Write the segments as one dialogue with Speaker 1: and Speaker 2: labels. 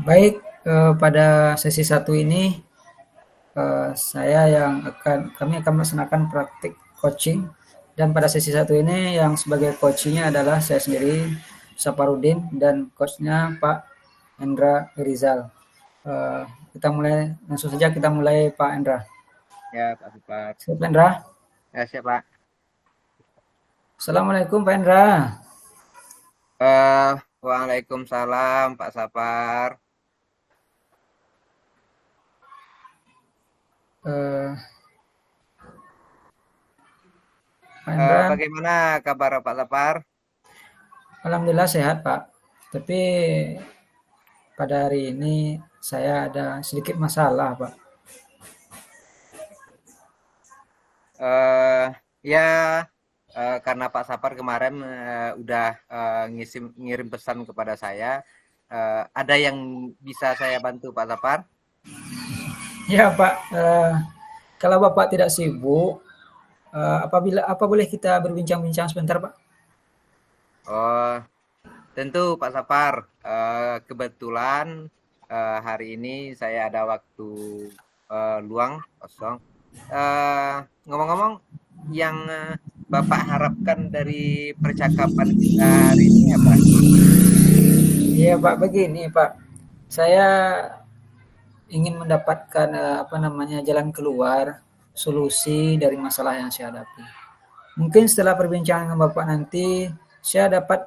Speaker 1: Baik, pada sesi satu ini kami akan melaksanakan praktik coaching, dan pada sesi satu ini yang sebagai coachnya adalah saya sendiri, Saparudin, dan coachnya Pak Endra Rizal. Eh, kita mulai langsung saja, kita mulai Pak Endra.
Speaker 2: Ya, Pak Supar.
Speaker 1: Siap, Endra?
Speaker 2: Ya, siap, Pak.
Speaker 1: Assalamualaikum, Pak Endra.
Speaker 2: Eh, Waalaikumsalam, Pak Sapar.
Speaker 1: Eh, Pak Endra,
Speaker 2: Bagaimana kabar Pak Sapar?
Speaker 1: alhamdulillah sehat, Pak. Tapi pada hari ini saya ada sedikit masalah, Pak.
Speaker 2: Eh, ya, karena Pak Sapar kemarin udah ngirim pesan kepada saya. Ada yang bisa saya bantu, Pak Sapar?
Speaker 1: Ya, Pak. Kalau Bapak tidak sibuk, apa boleh kita berbincang-bincang sebentar, Pak?
Speaker 2: Oh, tentu Pak Sapar. Kebetulan hari ini saya ada waktu luang kosong. Eh, Ngomong-ngomong, yang Bapak harapkan dari percakapan kita hari ini apa?
Speaker 1: Iya, Pak. Begini, Pak. Saya ingin mendapatkan jalan keluar, solusi dari masalah yang saya hadapi. Mungkin setelah perbincangan dengan Bapak nanti, saya dapat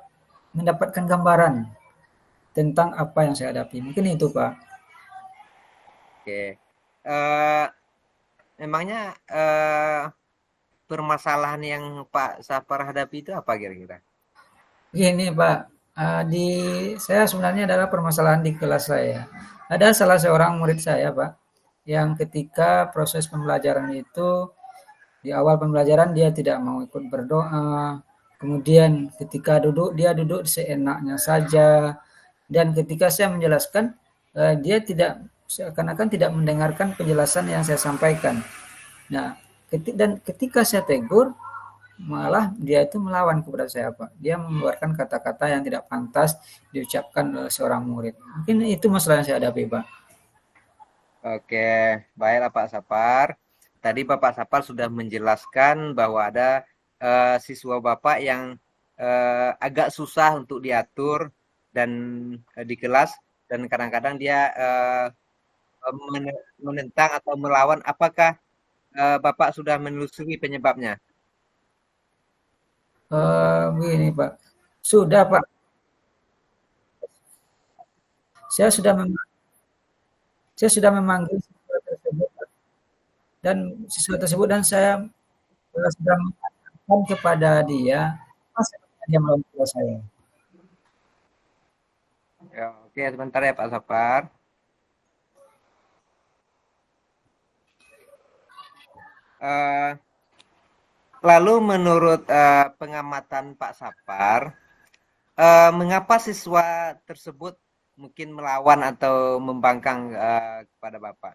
Speaker 1: mendapatkan gambaran tentang apa yang saya hadapi. Mungkin itu, Pak.
Speaker 2: Oke. Memangnya permasalahan yang Pak Sapar hadapi itu apa kira-kira?
Speaker 1: Gini, Pak. Di saya sebenarnya adalah permasalahan di kelas saya. Ada salah seorang murid saya, Pak, yang ketika proses pembelajaran itu, di awal pembelajaran dia tidak mau ikut berdoa, kemudian ketika duduk, dia duduk seenaknya saja, dan ketika saya menjelaskan, dia seakan-akan tidak mendengarkan penjelasan yang saya sampaikan. Nah, dan ketika saya tegur, malah dia itu melawan kepada saya, Pak. Dia mengeluarkan kata-kata yang tidak pantas diucapkan oleh seorang murid. Mungkin itu masalah yang saya hadapi, Pak.
Speaker 2: Oke, baiklah Pak Sapar. Tadi Bapak Sapar sudah menjelaskan bahwa ada siswa Bapak yang agak susah untuk diatur dan di kelas dan kadang-kadang dia menentang atau melawan. Apakah Bapak sudah menelusuri penyebabnya?
Speaker 1: Begini, Pak. Sudah, Pak. Saya sudah saya sudah memanggil siswa tersebut, dan saya sudah mengatakan kepada dia, masa dia melawan kepada saya.
Speaker 2: Ya, oke, sebentar ya Pak Sapar. Eh, Lalu menurut pengamatan Pak Sapar, mengapa siswa tersebut mungkin melawan atau membangkang kepada Bapak?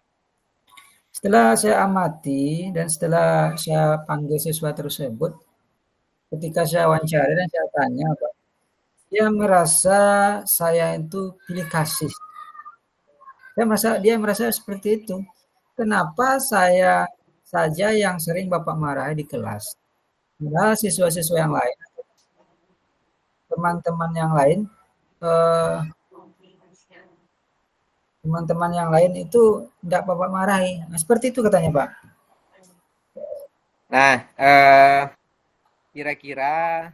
Speaker 1: Setelah saya amati dan setelah saya panggil siswa tersebut, ketika saya wawancara dan saya tanya, Pak, dia merasa saya itu pilih kasih. Dia merasa seperti itu. Kenapa saya saja yang sering Bapak marahi di kelas? Padahal siswa-siswa yang lain, teman-teman yang lain, eh, teman-teman yang lain itu tidak Bapak marahi. Nah, seperti itu katanya, Pak.
Speaker 2: Nah, kira-kira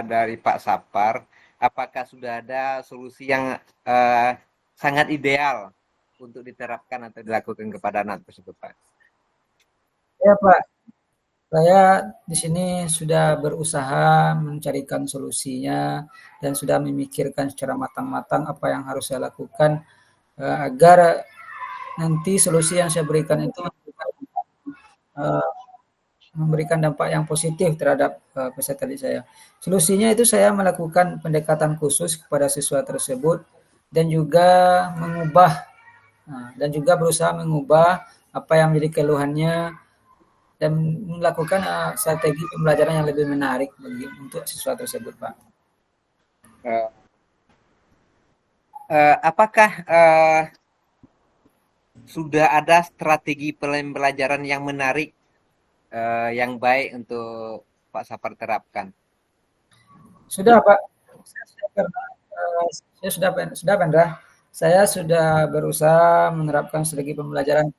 Speaker 2: dari Pak Sapar, apakah sudah ada solusi yang eh, sangat ideal untuk diterapkan atau dilakukan kepada anak tersebut, Pak?
Speaker 1: Ya, Pak. Saya di sini sudah berusaha mencarikan solusinya dan sudah memikirkan secara matang-matang apa yang harus saya lakukan agar nanti solusi yang saya berikan itu eh, memberikan dampak yang positif terhadap peserta didik saya. Solusinya itu saya melakukan pendekatan khusus kepada siswa tersebut dan juga mengubah dan juga berusaha mengubah apa yang menjadi keluhannya dan melakukan strategi pembelajaran yang lebih menarik untuk siswa tersebut, Pak.
Speaker 2: Eh, Apakah sudah ada strategi pembelajaran yang menarik, yang baik untuk Pak Sapar terapkan?
Speaker 1: Sudah Pak, saya sudah pernah, saya sudah Pendra, saya sudah berusaha menerapkan strategi pembelajaran.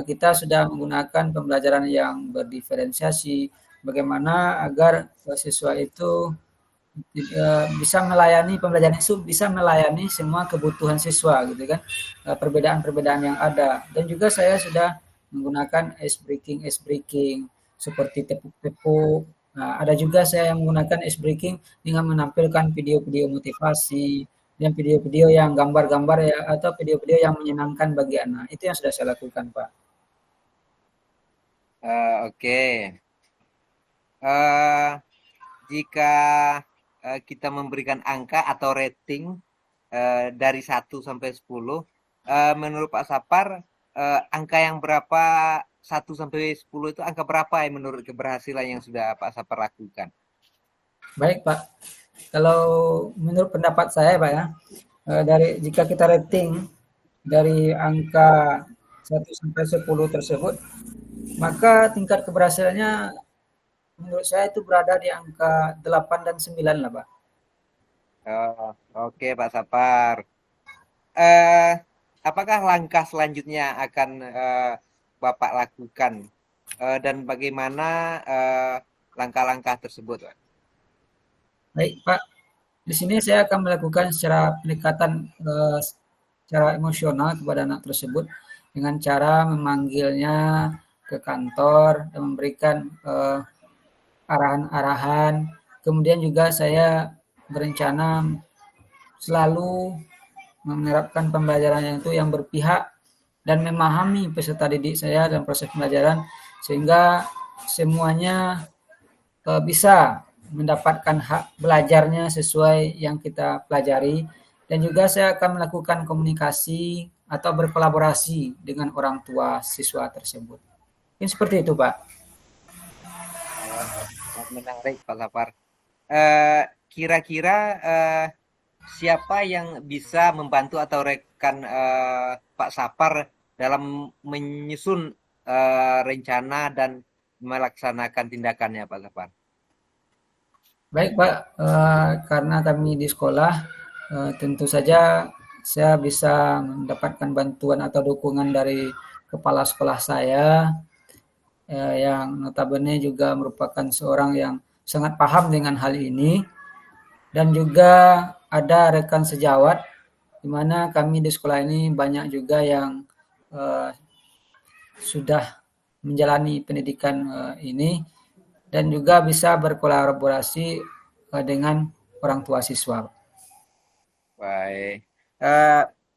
Speaker 1: Kita sudah menggunakan pembelajaran yang berdiferensiasi, bagaimana agar siswa itu bisa melayani pembelajaran itu bisa melayani semua kebutuhan siswa gitu kan, perbedaan-perbedaan yang ada. Dan juga saya sudah menggunakan ice breaking seperti tepuk-tepuk. Nah, ada juga saya yang menggunakan ice breaking dengan menampilkan video-video motivasi dan video-video yang gambar-gambar ya atau video-video yang menyenangkan bagi anak. Itu yang sudah saya lakukan, Pak.
Speaker 2: Oke. Eh, Jika kita memberikan angka atau rating dari 1 sampai 10, menurut Pak Sapar, angka yang berapa 1 sampai 10 itu angka berapa yang menurut keberhasilan yang sudah Pak Sapar lakukan?
Speaker 1: Baik, Pak. Kalau menurut pendapat saya, Pak ya, dari jika kita rating dari angka 1 sampai 10 tersebut, maka tingkat keberhasilannya menurut saya itu berada di angka 8 dan 9 lah, Pak.
Speaker 2: Oh, oke Pak Sapar. Eh, apakah langkah selanjutnya akan Bapak lakukan, dan bagaimana langkah-langkah tersebut, Pak?
Speaker 1: Baik, Pak. Di sini saya akan melakukan secara pendekatan secara emosional kepada anak tersebut dengan cara memanggilnya ke kantor dan memberikan arahan-arahan. Kemudian juga saya berencana selalu menerapkan pembelajaran itu yang berpihak dan memahami peserta didik saya dan proses pembelajaran sehingga semuanya bisa mendapatkan hak belajarnya sesuai yang kita pelajari dan juga saya akan melakukan komunikasi atau berkolaborasi dengan orang tua siswa tersebut. Mungkin seperti itu, Pak.
Speaker 2: Sangat menarik, Pak Sapar. Eh, Kira-kira siapa yang bisa membantu atau rekan Pak Sapar dalam menyusun rencana dan melaksanakan tindakannya, Pak Sapar?
Speaker 1: Baik, Pak. Karena kami di sekolah, tentu saja saya bisa mendapatkan bantuan atau dukungan dari kepala sekolah saya, yang notabene juga merupakan seorang yang sangat paham dengan hal ini. Dan juga ada rekan sejawat, di mana kami di sekolah ini banyak juga yang uh, sudah menjalani pendidikan ini dan juga bisa berkolaborasi dengan orang tua siswa.
Speaker 2: Baik.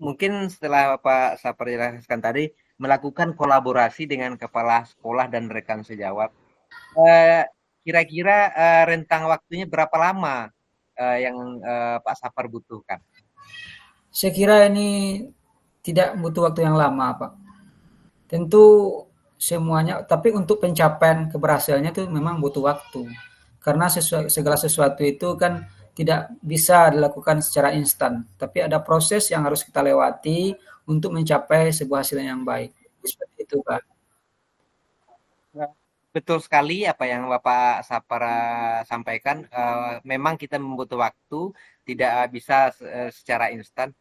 Speaker 2: Mungkin setelah Pak Sapar jelaskan tadi, melakukan kolaborasi dengan kepala sekolah dan rekan sejawat. Eh, Kira-kira rentang waktunya berapa lama yang Pak Sapar butuhkan?
Speaker 1: Saya kira ini tidak butuh waktu yang lama, Pak. Tentu semuanya, tapi untuk pencapaian keberhasilannya itu memang butuh waktu. Karena segala sesuatu itu kan tidak bisa dilakukan secara instan, tapi ada proses yang harus kita lewati untuk mencapai sebuah hasil yang baik. Seperti itu, Pak.
Speaker 2: Betul sekali apa yang Bapak Sapar sampaikan. Memang kita membutuh waktu, tidak bisa secara instan.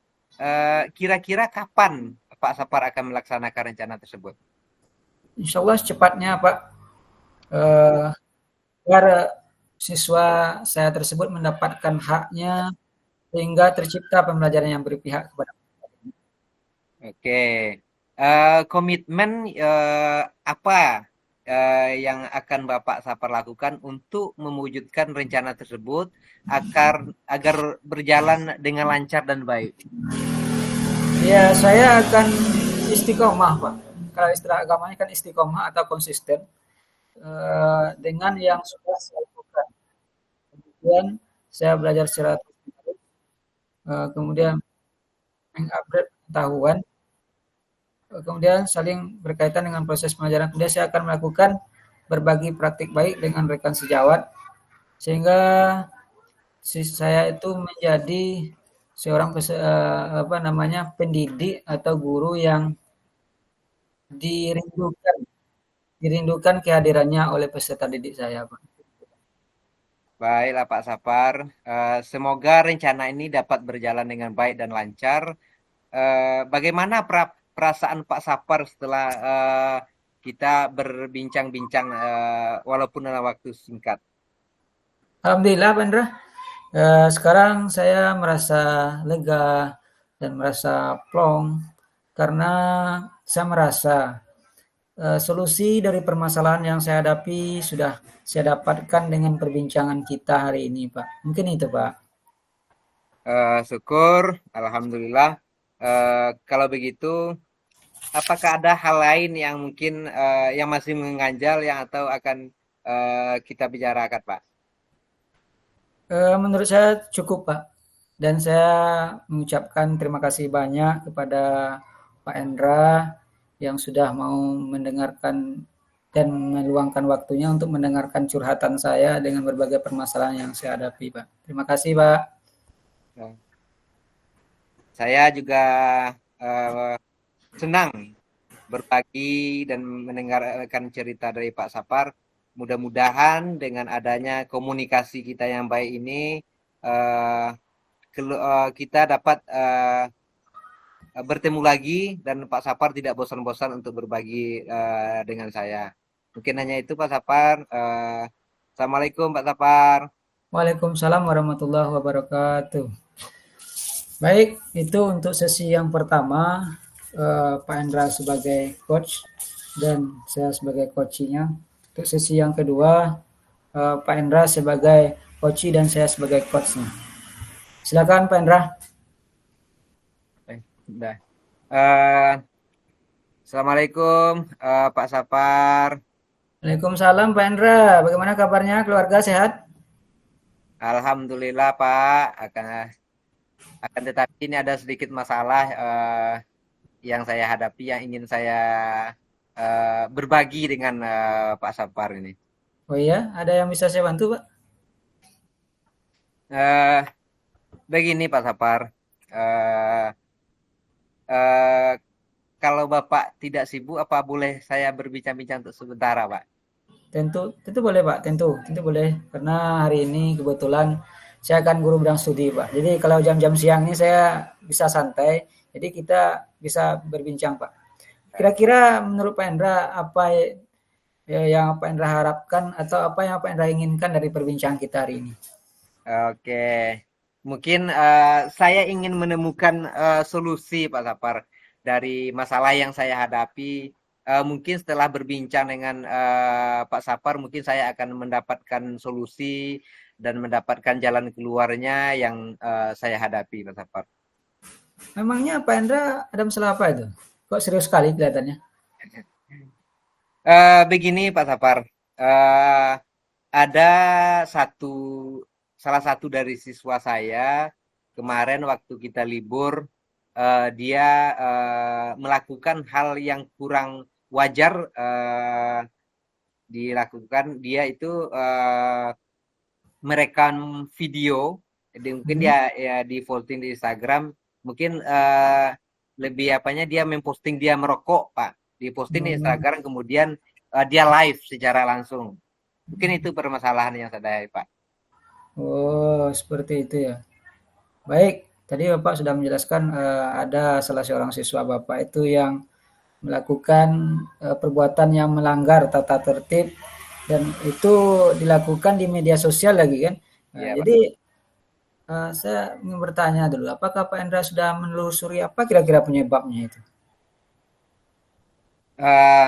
Speaker 2: Kira-kira kapan Pak Sapar akan melaksanakan rencana tersebut?
Speaker 1: Insya Allah secepatnya, Pak. Eh, Agar siswa saya tersebut mendapatkan haknya sehingga tercipta pembelajaran yang berpihak kepada.
Speaker 2: Oke, komitmen apa yang akan Bapak Sapar lakukan untuk mewujudkan rencana tersebut agar berjalan dengan lancar dan baik?
Speaker 1: Ya, saya akan istiqomah, Pak. Kalau istilah agamanya kan istiqomah atau konsisten dengan yang sudah saya lakukan. Kemudian saya belajar secara terus, kemudian mengupgrade pengetahuan, kemudian saling berkaitan dengan proses pengajaran. Kemudian saya akan melakukan berbagi praktik baik dengan rekan sejawat sehingga saya itu menjadi seorang apa namanya, pendidik atau guru yang dirindukan dirindukan kehadirannya oleh peserta didik saya, Pak.
Speaker 2: Baiklah Pak Sapar, semoga rencana ini dapat berjalan dengan baik dan lancar. Bagaimana perasaan Pak Sapar setelah kita berbincang-bincang walaupun dalam waktu singkat?
Speaker 1: Alhamdulillah, Pak Indra, sekarang saya merasa lega dan merasa plong karena saya merasa solusi dari permasalahan yang saya hadapi sudah saya dapatkan dengan perbincangan kita hari ini, Pak. Mungkin itu, Pak.
Speaker 2: Syukur, alhamdulillah. Kalau begitu, apakah ada hal lain yang mungkin yang masih mengganjal yang atau akan kita bicarakan, Pak?
Speaker 1: Menurut saya cukup, Pak. Dan saya mengucapkan terima kasih banyak kepada Pak Endra yang sudah mau mendengarkan dan meluangkan waktunya untuk mendengarkan curhatan saya dengan berbagai permasalahan yang saya hadapi, Pak. Terima kasih, Pak.
Speaker 2: Nah, saya juga eh, senang berbagi dan mendengarkan cerita dari Pak Sapar. Mudah-mudahan dengan adanya komunikasi kita yang baik ini, eh, kita dapat bertemu lagi dan Pak Sapar tidak bosan-bosan untuk berbagi dengan saya. Mungkin hanya itu Pak Sapar. Assalamualaikum Pak Sapar.
Speaker 1: Waalaikumsalam warahmatullahi wabarakatuh. Baik, itu untuk sesi yang pertama, Pak Endra sebagai coach dan saya sebagai coachnya. Untuk sesi yang kedua, Pak Endra sebagai coach dan saya sebagai coachnya. Silakan Pak Endra.
Speaker 2: Sudah. Eh, Assalamualaikum Pak Sapar.
Speaker 1: Waalaikumsalam Pak Endra. Bagaimana kabarnya? Keluarga sehat?
Speaker 2: Alhamdulillah Pak. Akan tetapi ini ada sedikit masalah yang saya hadapi yang ingin saya berbagi dengan Pak Sapar ini.
Speaker 1: Oh iya, ada yang bisa saya bantu, Pak?
Speaker 2: Eh, Begini Pak Sapar, eh, eh, kalau Bapak tidak sibuk, apa boleh saya berbincang-bincang untuk sementara, Pak?
Speaker 1: Tentu, tentu boleh Pak, tentu boleh. Karena hari ini kebetulan saya akan guru bidang studi Pak. Jadi kalau jam-jam siang ini saya bisa santai. Jadi kita bisa berbincang Pak. Kira-kira menurut Pak Endra apa yang Pak Endra harapkan atau apa yang Pak Endra inginkan dari perbincangan kita hari ini?
Speaker 2: Oke, mungkin saya ingin menemukan solusi, Pak Sapar, dari masalah yang saya hadapi. Mungkin setelah berbincang dengan Pak Sapar, mungkin saya akan mendapatkan solusi dan mendapatkan jalan keluarnya yang saya hadapi, Pak Sapar.
Speaker 1: Memangnya Pak Endra ada masalah apa itu? Kok serius sekali kelihatannya?
Speaker 2: Begini Pak Sapar, eh, ada satu salah satu dari siswa saya kemarin waktu kita libur, dia melakukan hal yang kurang wajar dilakukan. Dia itu merekam video, jadi mungkin
Speaker 1: Hmm.
Speaker 2: dia ya di posting di Instagram, mungkin lebih apanya dia memposting dia merokok Pak, di posting di
Speaker 1: Oh,
Speaker 2: Instagram kemudian dia live secara langsung. Mungkin itu permasalahan yang saya hadapi, Pak.
Speaker 1: oh, seperti itu ya. Baik, tadi Bapak sudah menjelaskan ada salah seorang siswa Bapak itu yang melakukan perbuatan yang melanggar tata tertib dan itu dilakukan di media sosial lagi kan. Nah,
Speaker 2: Iya, Pak.
Speaker 1: jadi saya ingin bertanya dulu, apakah Pak Endra sudah menelusuri apa kira-kira penyebabnya itu?
Speaker 2: Eh,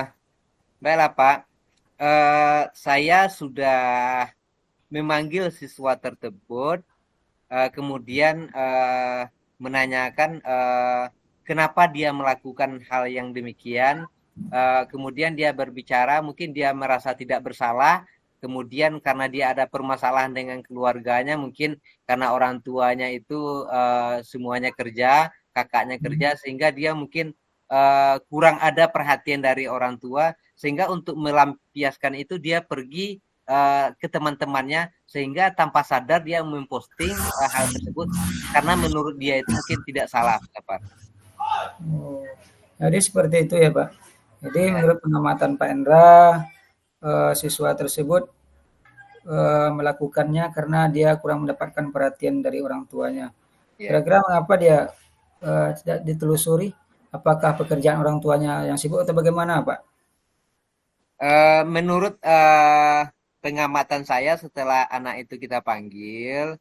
Speaker 2: Baiklah, Pak. Saya sudah memanggil siswa tersebut, kemudian menanyakan kenapa dia melakukan hal yang demikian. Kemudian dia berbicara, mungkin dia merasa tidak bersalah. Kemudian karena dia ada permasalahan dengan keluarganya, mungkin karena orang tuanya itu semuanya kerja, kakaknya kerja,
Speaker 1: Hmm.
Speaker 2: sehingga dia mungkin kurang ada perhatian dari orang tua, sehingga untuk melampiaskan itu dia pergi ke teman-temannya sehingga tanpa sadar dia memposting hal tersebut karena menurut dia itu mungkin tidak salah, Pak.
Speaker 1: Oh, jadi seperti itu ya, Pak. Jadi
Speaker 2: Ya,
Speaker 1: menurut pengamatan Pak Endra, siswa tersebut melakukannya karena dia kurang mendapatkan perhatian dari orang tuanya.
Speaker 2: ya.
Speaker 1: Kira-kira mengapa dia tidak ditelusuri? Apakah pekerjaan orang tuanya yang sibuk atau bagaimana, Pak?
Speaker 2: Menurut pengamatan saya setelah anak itu kita panggil,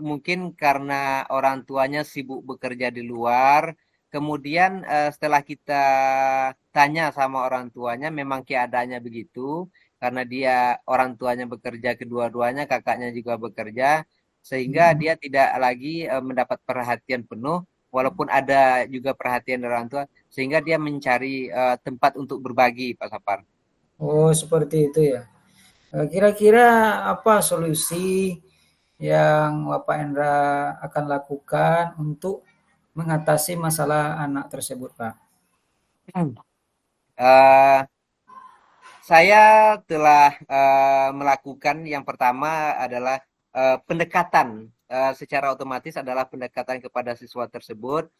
Speaker 2: mungkin karena orang tuanya sibuk bekerja di luar, kemudian setelah kita tanya sama orang tuanya, memang keadaannya begitu, karena dia orang tuanya bekerja kedua-duanya, kakaknya juga bekerja, sehingga
Speaker 1: Hmm.
Speaker 2: dia tidak lagi mendapat perhatian penuh, walaupun ada juga perhatian dari orang tua, sehingga dia mencari tempat untuk berbagi, Pak Sapar.
Speaker 1: Oh, seperti itu ya. Kira-kira apa solusi yang Bapak Endra akan lakukan untuk mengatasi masalah anak tersebut, Pak?
Speaker 2: Eh, Saya telah melakukan yang pertama adalah pendekatan secara otomatis adalah pendekatan kepada siswa tersebut,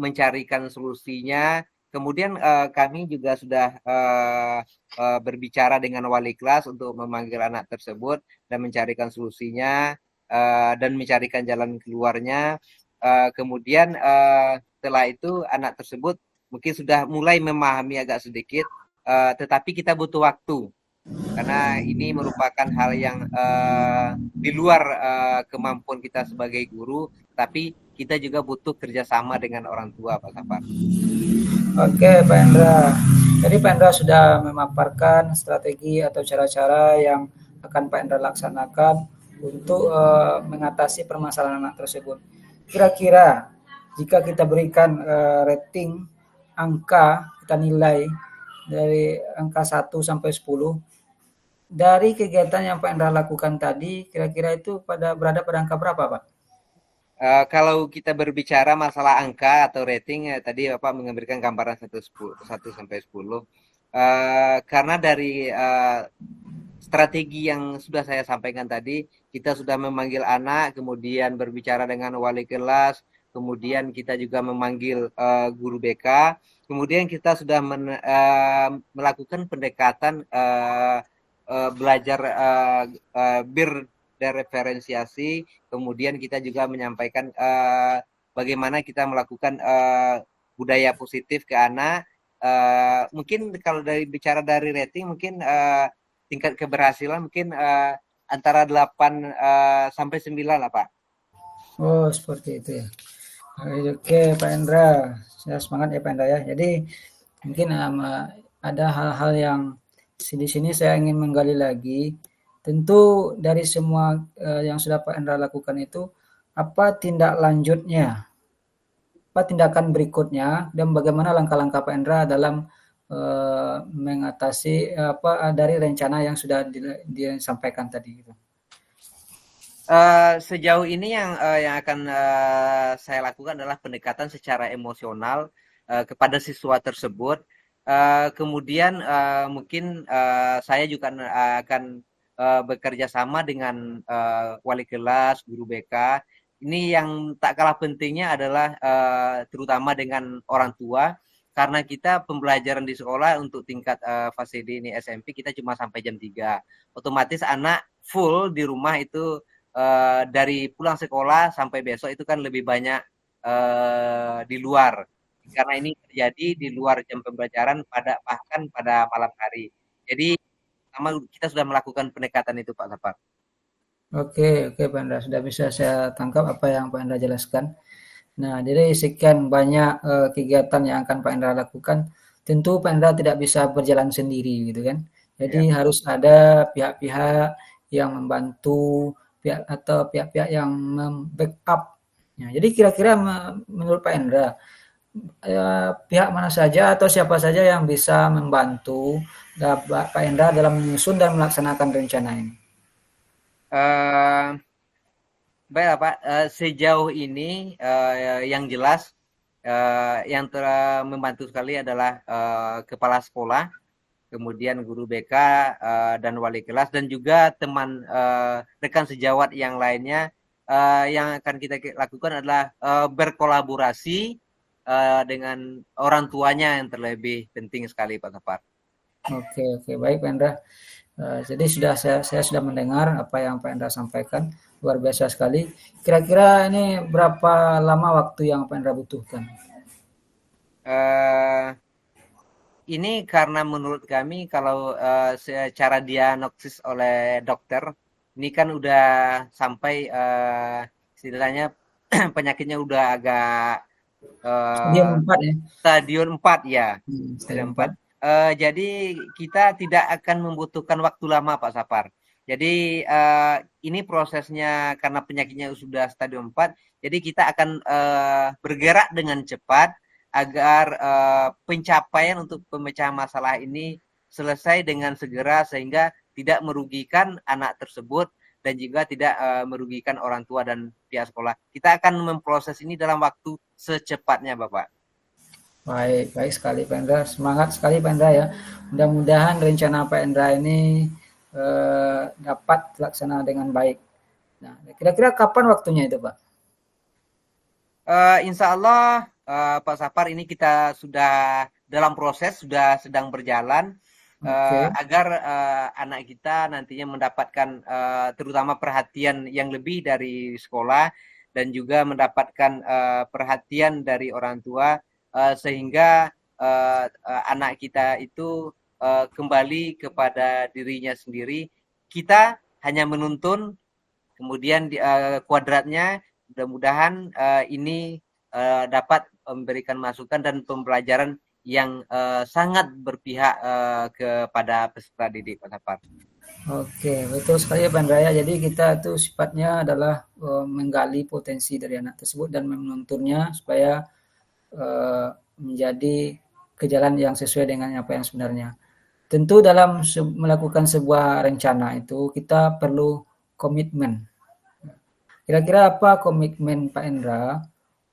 Speaker 2: mencarikan solusinya. Kemudian kami juga sudah berbicara dengan wali kelas untuk memanggil anak tersebut dan mencarikan solusinya dan mencarikan jalan keluarnya. Kemudian setelah itu anak tersebut mungkin sudah mulai memahami agak sedikit. Tetapi kita butuh waktu karena ini merupakan hal yang di luar kemampuan kita sebagai guru, tapi kita juga butuh kerjasama dengan orang tua, Pak Safar.
Speaker 1: Oke, Pak Endra. Jadi Pak Endra sudah memaparkan strategi atau cara-cara yang akan Pak Endra laksanakan untuk mengatasi permasalahan anak tersebut. Kira-kira jika kita berikan rating angka, kita nilai dari angka 1 sampai 10, dari kegiatan yang Pak Endra lakukan tadi, kira-kira itu berada pada angka berapa, Pak?
Speaker 2: Kalau kita berbicara masalah angka atau rating, tadi Bapak memberikan gambaran 1 sampai 10. Karena dari strategi yang sudah saya sampaikan tadi, kita sudah memanggil anak, kemudian berbicara dengan wali kelas, kemudian kita juga memanggil guru BK, kemudian kita sudah melakukan pendekatan belajar berdereferensiasi, kemudian kita juga menyampaikan bagaimana kita melakukan budaya positif ke anak. Mungkin kalau bicara dari rating, mungkin tingkat keberhasilan mungkin antara 8 sampai 9 lah, Pak.
Speaker 1: Oh, seperti itu ya. Oke, Pak Endra. Saya semangat ya, Pak Endra ya. Jadi mungkin ada hal-hal yang di sini saya ingin menggali lagi. Tentu dari semua yang sudah Pak Endra lakukan itu, apa tindak lanjutnya? Apa tindakan berikutnya dan bagaimana langkah-langkah Pak Endra dalam mengatasi apa dari rencana yang sudah disampaikan tadi gitu.
Speaker 2: Sejauh ini yang akan saya lakukan adalah pendekatan secara emosional kepada siswa tersebut. Kemudian mungkin saya juga akan bekerja sama dengan wali kelas, guru BK. Ini yang tak kalah pentingnya adalah terutama dengan orang tua, karena kita pembelajaran di sekolah untuk tingkat fase D ini SMP kita cuma sampai jam 3. Otomatis anak full di rumah itu dari pulang sekolah sampai besok itu kan lebih banyak di luar, karena ini terjadi di luar jam pembelajaran bahkan pada malam hari. Jadi kita sudah melakukan pendekatan itu, Pak Sapar.
Speaker 1: Oke, oke Pak Endra, sudah bisa saya tangkap apa yang Pak Endra jelaskan. Nah, jadi sekian banyak kegiatan yang akan Pak Endra lakukan. Tentu Pak Endra tidak bisa berjalan sendiri gitu kan. Jadi
Speaker 2: Ya.
Speaker 1: harus ada pihak-pihak yang membantu, pihak atau pihak-pihak yang membackup. Ya, jadi kira-kira menurut Pak Endra, pihak mana saja atau siapa saja yang bisa membantu Pak Endra dalam menyusun dan melaksanakan rencana ini?
Speaker 2: Eh, Baiklah Pak, sejauh ini yang jelas yang membantu sekali adalah kepala sekolah. kemudian guru BK dan wali kelas dan juga teman rekan sejawat yang lainnya. Yang akan kita lakukan adalah berkolaborasi dengan orang tuanya yang terlebih penting sekali Pak Sapar.
Speaker 1: Oke, oke, baik Pak Endra. Jadi saya sudah mendengar apa yang Pak Endra sampaikan, luar biasa sekali. Kira-kira ini berapa lama waktu yang Pak Endra butuhkan?
Speaker 2: Uh, ini karena menurut kami kalau secara diagnosis oleh dokter, ini kan udah sampai istilahnya penyakitnya udah agak
Speaker 1: Stadium
Speaker 2: uh,
Speaker 1: 4 ya?
Speaker 2: stadium 4 ya.
Speaker 1: Stadium
Speaker 2: Stadium 4.
Speaker 1: 4.
Speaker 2: Jadi kita tidak akan membutuhkan waktu lama Pak Sapar. Jadi ini prosesnya karena penyakitnya sudah stadium 4, jadi kita akan bergerak dengan cepat agar pencapaian untuk pemecahan masalah ini selesai dengan segera sehingga tidak merugikan anak tersebut dan juga tidak merugikan orang tua dan pihak sekolah. Kita akan memproses ini dalam waktu secepatnya, Bapak.
Speaker 1: Baik, baik sekali Pak Endra. Semangat sekali Pak Endra ya. Mudah-mudahan rencana Pak Endra ini dapat terlaksana dengan baik. Nah, kira-kira kapan waktunya itu Pak?
Speaker 2: Insya Allah Pak Sapar ini kita sudah dalam proses, sudah sedang berjalan
Speaker 1: Oke,
Speaker 2: agar anak kita nantinya mendapatkan terutama perhatian yang lebih dari sekolah dan juga mendapatkan perhatian dari orang tua sehingga anak kita itu kembali kepada dirinya sendiri. Kita hanya menuntun, kemudian kuadratnya mudah-mudahan ini dapat memberikan masukan dan pembelajaran yang sangat berpihak kepada peserta didik Pak Sapar.
Speaker 1: oke, betul sekali ya Pak Endra ya. Jadi kita itu sifatnya adalah menggali potensi dari anak tersebut dan menuntunnya supaya menjadi ke jalan yang sesuai dengan apa yang sebenarnya. Tentu dalam melakukan sebuah rencana itu kita perlu komitmen. Kira-kira apa komitmen Pak Endra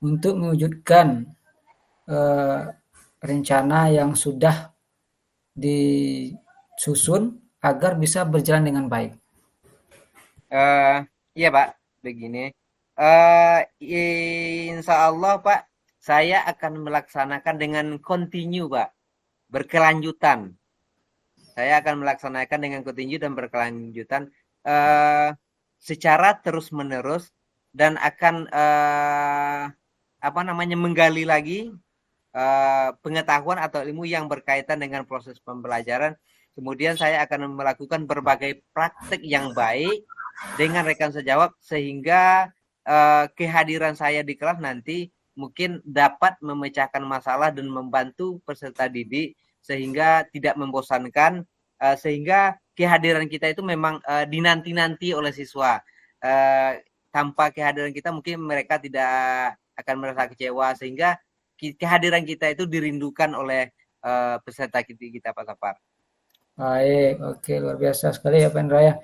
Speaker 1: untuk mewujudkan eh, rencana yang sudah disusun agar bisa berjalan dengan baik?
Speaker 2: Uh, iya Pak, begini. Uh, Insya Allah Pak, saya akan melaksanakan dengan continue Pak, berkelanjutan. Saya akan melaksanakan dengan kontinu dan berkelanjutan uh, secara terus-menerus dan akan apa namanya menggali lagi pengetahuan atau ilmu yang berkaitan dengan proses pembelajaran. Kemudian saya akan melakukan berbagai praktek yang baik dengan rekan sejawat sehingga kehadiran saya di kelas nanti mungkin dapat memecahkan masalah dan membantu peserta didik sehingga tidak membosankan sehingga kehadiran kita itu memang dinanti-nanti oleh siswa. Tanpa kehadiran kita mungkin mereka tidak akan merasa kecewa sehingga kehadiran kita itu dirindukan oleh peserta kita Pak Sapar.
Speaker 1: Baik, oke, luar biasa sekali ya Pak Endra ya.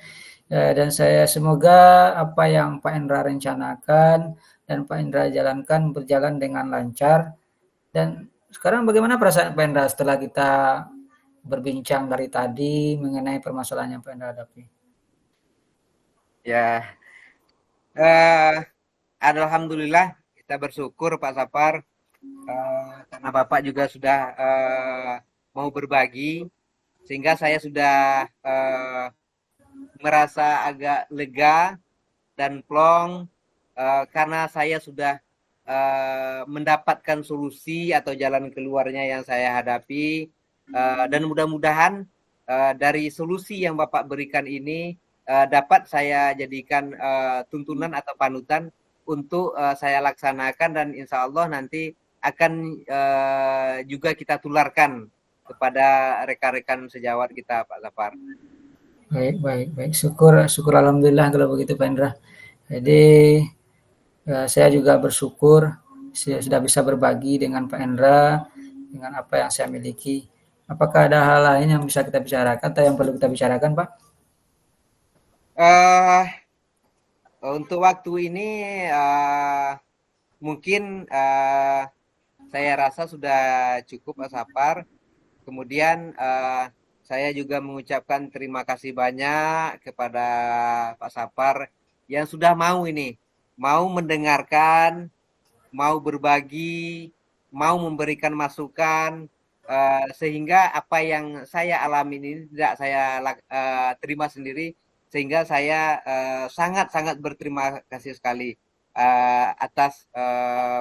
Speaker 1: Dan saya semoga apa yang Pak Endra rencanakan dan Pak Endra jalankan berjalan dengan lancar. Dan sekarang bagaimana perasaan Pak Endra setelah kita berbincang dari tadi mengenai permasalahan yang Pak Endra hadapi?
Speaker 2: Ya, uh, alhamdulillah kita bersyukur Pak Sapar karena Bapak juga sudah mau berbagi sehingga saya sudah merasa agak lega dan plong karena saya sudah mendapatkan solusi atau jalan keluarnya yang saya hadapi dan mudah-mudahan dari solusi yang Bapak berikan ini dapat saya jadikan tuntunan atau panutan untuk saya laksanakan dan insya Allah nanti akan juga kita tularkan kepada rekan-rekan sejawat kita Pak Sapar.
Speaker 1: Baik, baik, baik. Syukur, syukur alhamdulillah kalau begitu Pak Endra. Jadi saya juga bersyukur saya sudah bisa berbagi dengan Pak Endra dengan apa yang saya miliki. Apakah ada hal lain yang bisa kita bicarakan atau yang perlu kita bicarakan, Pak?
Speaker 2: Uh, untuk waktu ini mungkin saya rasa sudah cukup Pak Sapar. Kemudian saya juga mengucapkan terima kasih banyak kepada Pak Sapar yang sudah mau ini, mau mendengarkan, mau berbagi, mau memberikan masukan, sehingga apa yang saya alami ini tidak saya terima sendiri, sehingga saya sangat-sangat berterima kasih sekali atas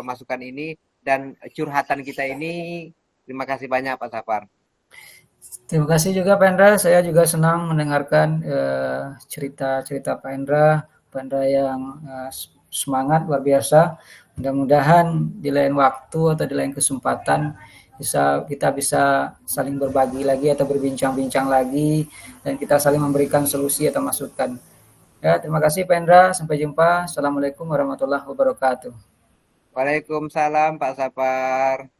Speaker 2: masukan ini dan curhatan kita ini. Terima kasih banyak Pak Sapar.
Speaker 1: Terima kasih juga Pak Hendra, saya juga senang mendengarkan cerita-cerita Pak Hendra yang semangat luar biasa. Mudah-mudahan di lain waktu atau di lain kesempatan kita bisa saling berbagi lagi atau berbincang-bincang lagi dan kita saling memberikan solusi atau masukan. Ya, terima kasih Pak Hendra, sampai jumpa. Assalamualaikum warahmatullahi wabarakatuh.
Speaker 2: Waalaikumsalam Pak Sapar.